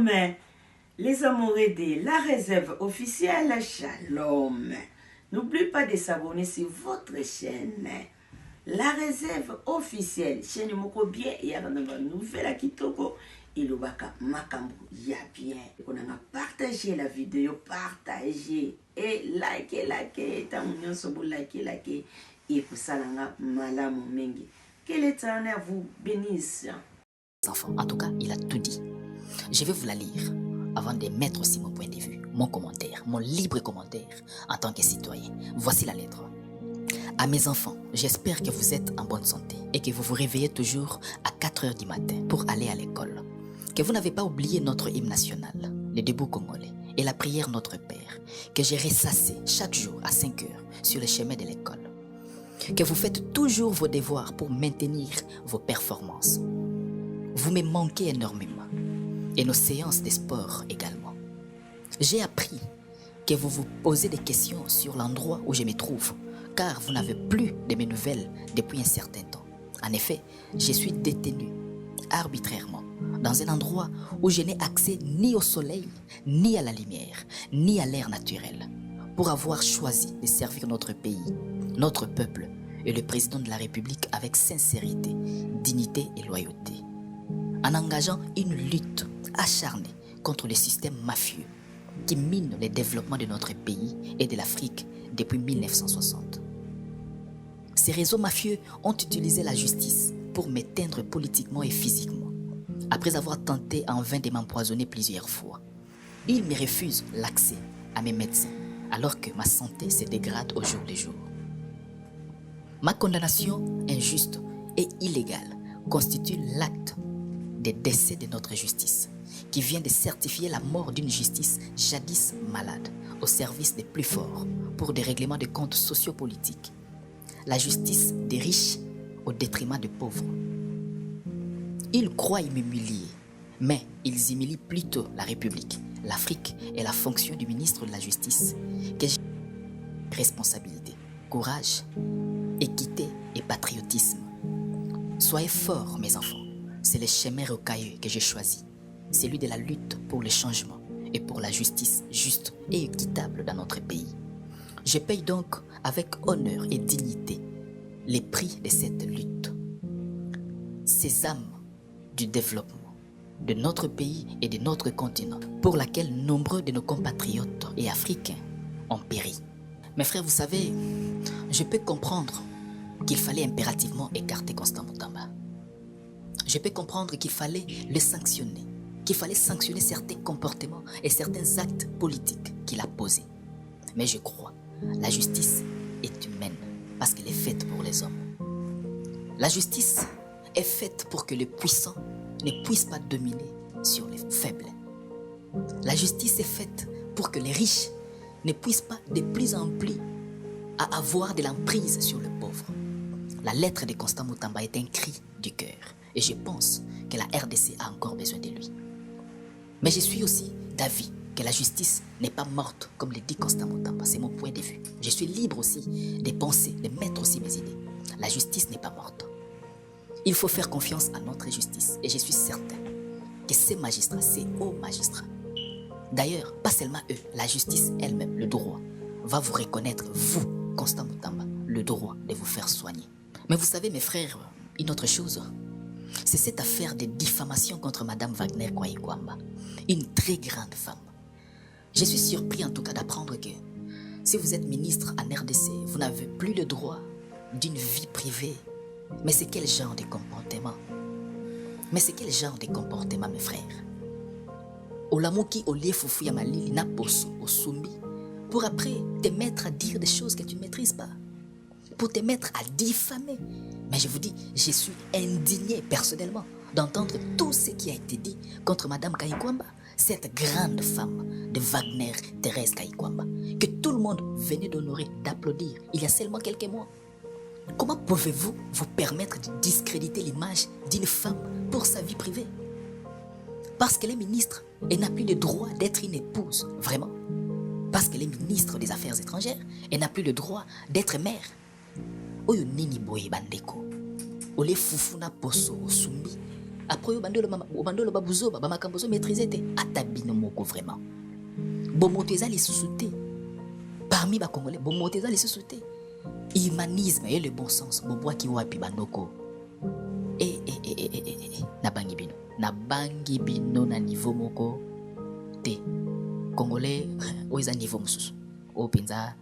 Shalom, les amoureux de la réserve officielle, shalom. N'oubliez pas de s'abonner sur votre chaîne, la réserve officielle. Chaîne moko bien, il y a une nouvelle à Kitoko. Il y a makambu, ya bien. On a partagé la vidéo, partagé et likez, tamunyon sobo likez. Et pour ça, malamu mengi. Que l'Éternel vous bénisse. Enfants, en tout cas, il a tout dit. Je vais vous la lire avant de mettre aussi mon point de vue, mon commentaire, mon libre commentaire en tant que citoyen. Voici la lettre. À mes enfants, j'espère que vous êtes en bonne santé et que vous vous réveillez toujours à 4 heures du matin pour aller à l'école. Que vous n'avez pas oublié notre hymne national, le debout congolais et la prière Notre Père, que j'ai ressassé chaque jour à 5 heures sur le chemin de l'école. Que vous faites toujours vos devoirs pour maintenir vos performances. Vous me manquez énormément. Et nos séances de sport également. J'ai appris que vous vous posez des questions sur l'endroit où je me trouve, car vous n'avez plus de mes nouvelles depuis un certain temps. En effet, je suis détenu arbitrairement dans un endroit où je n'ai accès ni au soleil, ni à la lumière, ni à l'air naturel, pour avoir choisi de servir notre pays, notre peuple et le président de la République avec sincérité, dignité et loyauté, en engageant une lutte acharnée contre les systèmes mafieux qui minent le développement de notre pays et de l'Afrique depuis 1960. Ces réseaux mafieux ont utilisé la justice pour m'éteindre politiquement et physiquement, après avoir tenté en vain de m'empoisonner plusieurs fois. Ils me refusent l'accès à mes médecins, alors que ma santé se dégrade au jour le jour. Ma condamnation injuste et illégale constitue l'acte de décès de notre justice, qui vient de certifier la mort d'une justice jadis malade, au service des plus forts, pour des règlements de comptes sociopolitiques. La justice des riches au détriment des pauvres. Ils croient m'humilier, mais ils humilient plutôt la République, l'Afrique et la fonction du ministre de la Justice, que j'ai responsabilité, courage, équité et patriotisme. Soyez forts, mes enfants. C'est le chemin rocailleux que j'ai choisi, celui de la lutte pour le changement et pour la justice juste et équitable dans notre pays. Je paye donc avec honneur et dignité les prix de cette lutte. Ces âmes du développement de notre pays et de notre continent, pour laquelle nombreux de nos compatriotes et africains ont péri. Mes frères, vous savez, je peux comprendre qu'il fallait impérativement écarter Constant Mutamba. Je peux comprendre qu'il fallait le sanctionner, qu'il fallait sanctionner certains comportements et certains actes politiques qu'il a posés. Mais je crois, la justice est humaine parce qu'elle est faite pour les hommes. La justice est faite pour que les puissants ne puissent pas dominer sur les faibles. La justice est faite pour que les riches ne puissent pas de plus en plus à avoir de l'emprise sur le pauvre. La lettre de Constant Mutamba est un cri du cœur. Et je pense que la RDC a encore besoin de lui. Mais je suis aussi d'avis que la justice n'est pas morte, comme le dit Constant Mutamba. C'est mon point de vue. Je suis libre aussi de penser, de mettre aussi mes idées. La justice n'est pas morte. Il faut faire confiance à notre justice. Et je suis certain que ces magistrats, ces hauts magistrats, d'ailleurs, pas seulement eux, la justice elle-même, le droit, va vous reconnaître, vous, Constant Mutamba, le droit de vous faire soigner. Mais vous savez, mes frères, une autre chose, c'est cette affaire de diffamation contre Madame Wagner Kwaikwamba, une très grande femme. Je suis surpris en tout cas d'apprendre que si vous êtes ministre en RDC, vous n'avez plus le droit d'une vie privée. Mais c'est quel genre de comportement? Mais c'est quel genre de comportement, mes frères? Olamuki oliefufu ya malili na poso osumbi, pour après te mettre à dire des choses que tu ne maîtrises pas, pour te mettre à diffamer. Mais je vous dis, je suis indigné personnellement d'entendre tout ce qui a été dit contre Madame Kaikwamba, cette grande femme de Wagner, Thérèse Kaikwamba, que tout le monde venait d'honorer, d'applaudir il y a seulement quelques mois. Comment pouvez-vous vous permettre de discréditer l'image d'une femme pour sa vie privée? Parce qu'elle est ministre, elle n'a plus le droit d'être une épouse, vraiment. Parce qu'elle est ministre des Affaires étrangères, elle n'a plus le droit d'être mère. Oyo nini boye bandeko. Ole fufuna poso osumbi après bandolo babuzoba bamakambo zo maîtriser te ata bino moko vraiment bomoto eza lisusu te parmi bacongolais bomoto eza lisusu te humanisme et le bon sens bobwaki wapi bandoko nabangi bino na niveau moko te congolais oyo eza niveau mosusu oyo mpenza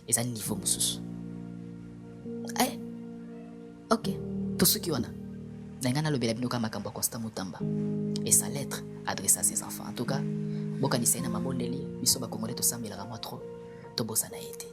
eza niveau mosusu ok tosuki wana na nga nalobela bino kaka makambo ya Constant Mutamba et sa lettre adressée à ses enfants. En tout cas bokanisa ye na mabondeli biso bacongolais tosambelaka mwa trop tobosana ye te.